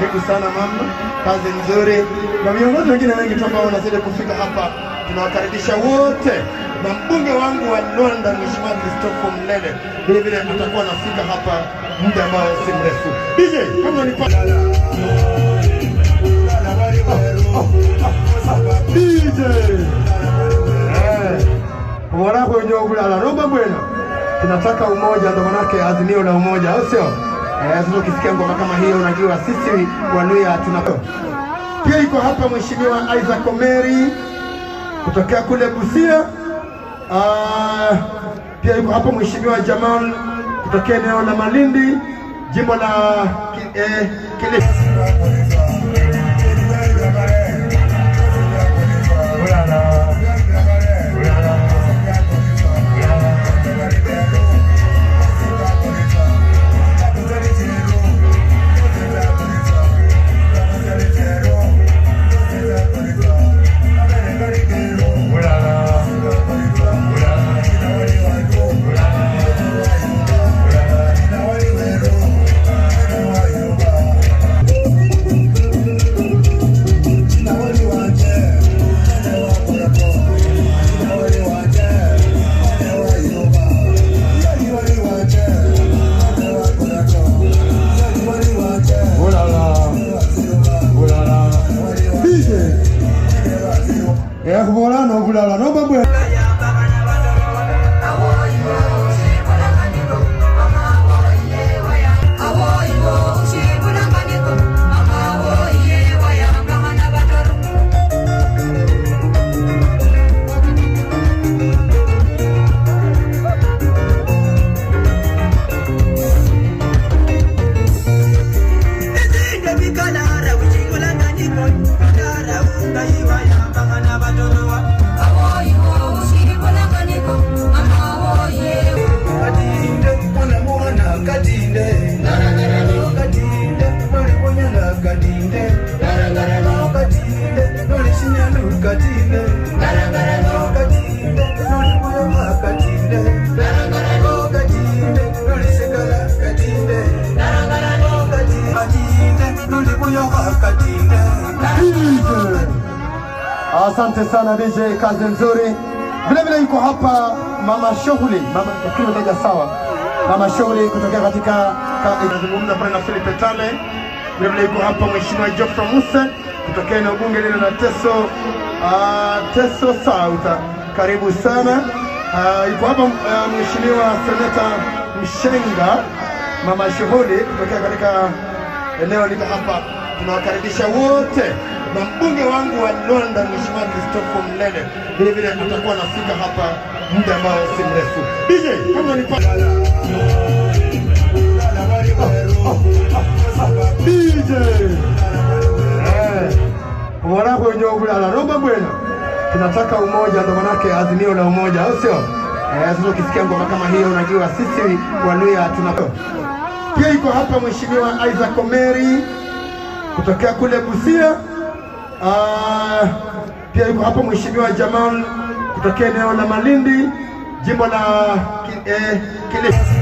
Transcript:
Karibu sana mama, kazi nzuri. Na viongozi wengine wengi tu ambao wanazidi kufika hapa, tunawakaribisha wote. Na mbunge wangu wa London Mheshimiwa Christopher Mlele vile vile atakuwa anafika hapa muda ambao si mrefu. DJ, kama ni DJ. Mwanako wenye kulala romba bwana. Tunataka umoja, ndio manake azimio la umoja, au sio? Sasa ukisikia ngoma kama hiyo unajua sisi Waluya tunako. Pia iko hapa Mheshimiwa Isaac Omeri kutokea kule Busia. Pia yuko hapa Mheshimiwa Jamal kutokea eneo la Malindi, jimbo la Kilifi. Asante sana DJ, kazi nzuri. Vile vile yuko hapa Mama Shughuli, Mama Shughuli kutokea katika nazungumza pale na Philip Tale. Vile vile yuko hapa Mheshimiwa Geoffrey Musa kutokea eneo bunge lile la Teso South. Karibu sana. Yuko hapa Mheshimiwa Seneta Mshenga, Mama Shughuli kutokea katika eneo lile hapa. Tunawakaribisha wote. Na mbunge wangu wa London Mheshimiwa Christopher Mlele vile vile atakuwa anafika hapa muda ambao si mrefu. DJ, kama ni DJ. Mwanako wenye kulala romba bwana. Tunataka umoja, ndio manake azimio la umoja, au sio? Sasa ukisikia ngoma kama hiyo unajua sisi Waluya tunako. Pia iko hapa Mheshimiwa Isaac Omeri kutokea kule Busia. Pia yuko hapa Mheshimiwa Jamal kutokea eneo la Malindi, jimbo la Kilifi.